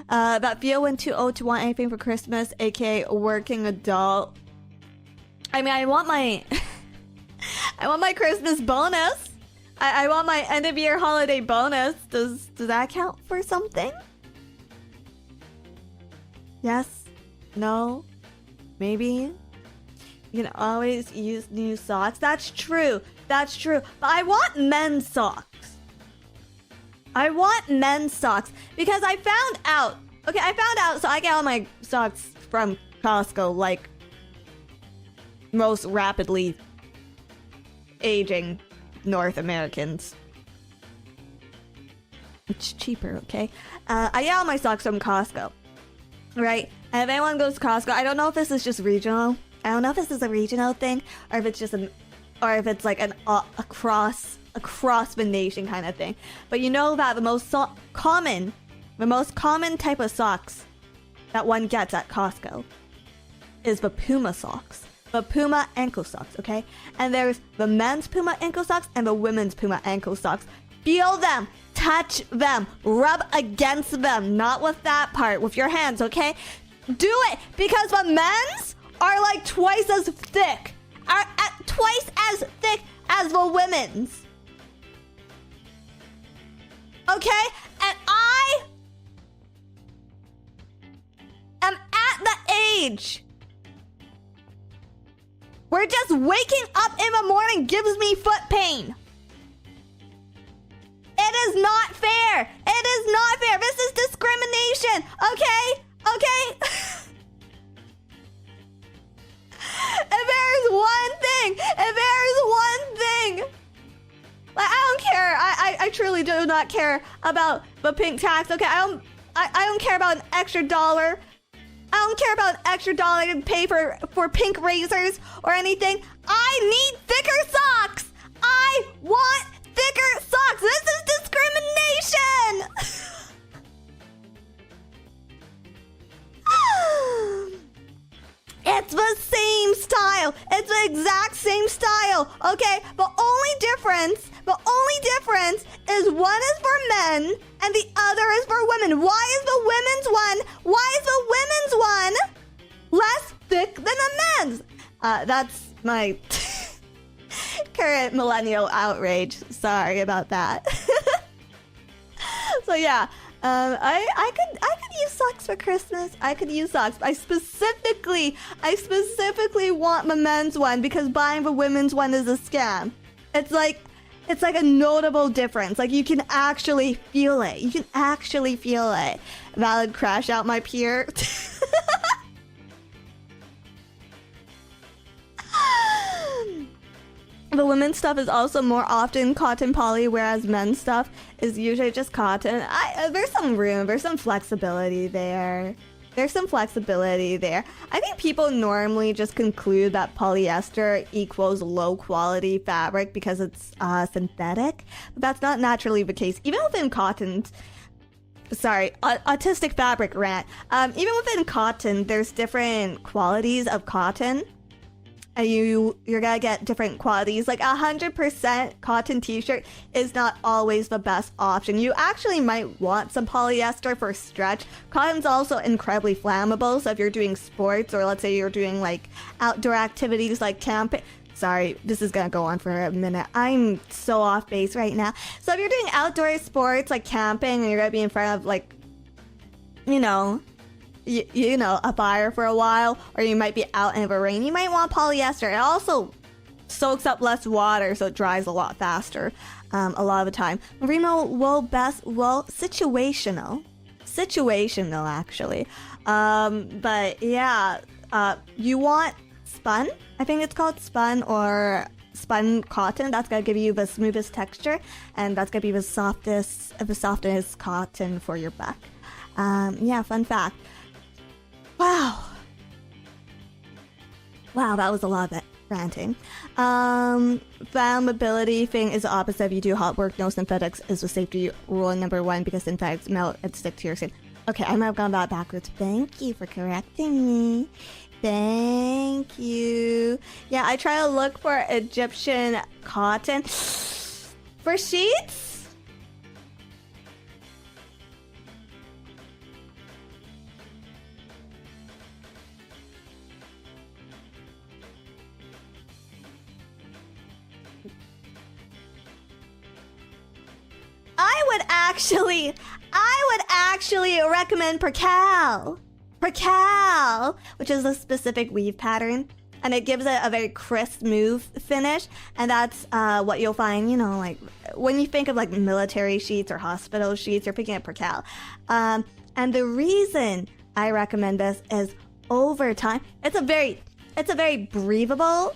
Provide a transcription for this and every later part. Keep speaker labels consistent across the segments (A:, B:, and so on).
A: That feel when too old to want anything for Christmas, aka working adult. I mean, I want my... I want my Christmas bonus. I want my end of year holiday bonus. Does that count for something? Yes? No? Maybe? You can always use new socks. That's true. That's true. But I want men's socks. I want men's socks because I found out. Okay, I found out. So I get all my socks from Costco, like most rapidly aging North Americans. It's cheaper, okay? I get all my socks from Costco, right? And if anyone goes to Costco, I don't know if this is just regional. I don't know if this is a regional thing, or if it's just or if it's like an across the nation kind of thing. But you know that the most common type of socks that one gets at Costco is the Puma socks. The Puma ankle socks, okay? And there's the men's Puma ankle socks and the women's Puma ankle socks. Feel them, touch them, rub against them. Not with that part, with your hands, okay? Do it, because the men's are like twice as thick. Are twice as thick as the women's. Okay? And I am at the age where just waking up in the morning gives me foot pain. It is not fair. It is not fair. This is discrimination. Okay? Okay? Like, I don't care. I truly do not care about the pink tax. Okay, I don't care about an extra dollar. I don't care about an extra dollar to pay for pink razors or anything. I need thicker socks. I want thicker socks. This is discrimination. It's the same style. It's the exact same style. Okay, the only difference is one is for men and the other is for women. Why is the women's one less thick than the men's? That's my current millennial outrage. Sorry about that. So yeah. I could use socks for Christmas. I could use socks. I specifically want the men's one because buying the women's one is a scam. It's like a notable difference. Like you can actually feel it. You can actually feel it. Valid crash out my peer. The women's stuff is also more often cotton poly, whereas men's stuff is usually just cotton. There's some room, there's some flexibility there. I think people normally just conclude that polyester equals low quality fabric because it's synthetic. But that's not naturally the case. Even within cotton, sorry, autistic fabric rant. Even within cotton, there's different qualities of cotton. And you're gonna get different qualities. Like 100% cotton t-shirt is not always the best option. You actually might want some polyester for stretch. Cotton's also incredibly flammable, so if you're doing sports or let's say you're doing like outdoor activities like camping. Sorry, this is gonna go on for a minute. I'm so off base right now. So if you're doing outdoor sports like camping and you're gonna be in front of like, you know, a fire for a while, or you might be out in the rain, you might want polyester. It also soaks up less water, so it dries a lot faster a lot of the time. Merino wool situational actually. But yeah, you want spun. I think it's called spun or spun cotton. That's gonna give you the smoothest texture, and that's gonna be the softest cotton for your back. Yeah, fun fact. Wow, that was a lot of it. Ranting. Flammability thing is the opposite. If you do hot work, no synthetics is the safety rule number one because synthetics melt and stick to your skin. Okay, I might have gone that backwards. Thank you for correcting me. Thank you. Yeah, I try to look for Egyptian cotton for sheets. would actually recommend percale. Percale, which is a specific weave pattern, and it gives it a very crisp, smooth finish. And that's what you'll find, you know, like when you think of like military sheets or hospital sheets, you're picking up percale. And the reason I recommend this is over time, it's a very breathable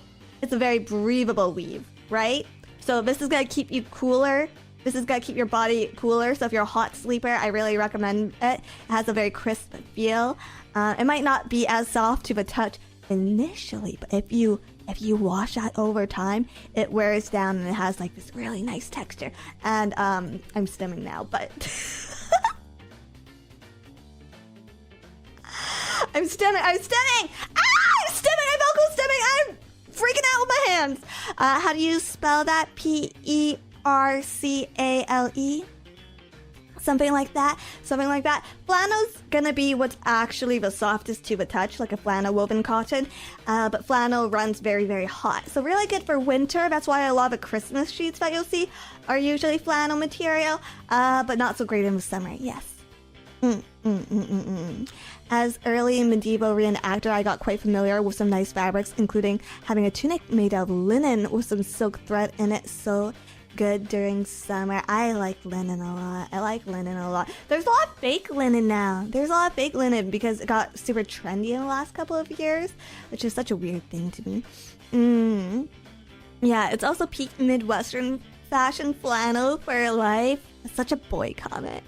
A: weave, right? So this is gonna keep you cooler. This is gonna keep your body cooler. So if you're a hot sleeper, I really recommend it. It has a very crisp feel. It might not be as soft to the touch initially, but if you wash that over time, it wears down and it has like this really nice texture. And I'm stimming now, but I'm stimming! I'm vocal stimming! I'm freaking out with my hands! How do you spell that? Percale? Something like that. Flannel's gonna be what's actually the softest to the touch, like a flannel woven cotton. But flannel runs very, very hot. So really good for winter. That's why a lot of the Christmas sheets that you'll see are usually flannel material. But not so great in the summer, yes. As early medieval reenactor, I got quite familiar with some nice fabrics, including having a tunic made of linen with some silk thread in it. So good during summer. I like linen a lot. There's a lot of fake linen now. There's a lot of fake linen because it got super trendy in the last couple of years, which is such a weird thing to me. Yeah, it's also peak Midwestern fashion flannel for life. It's such a boy comment.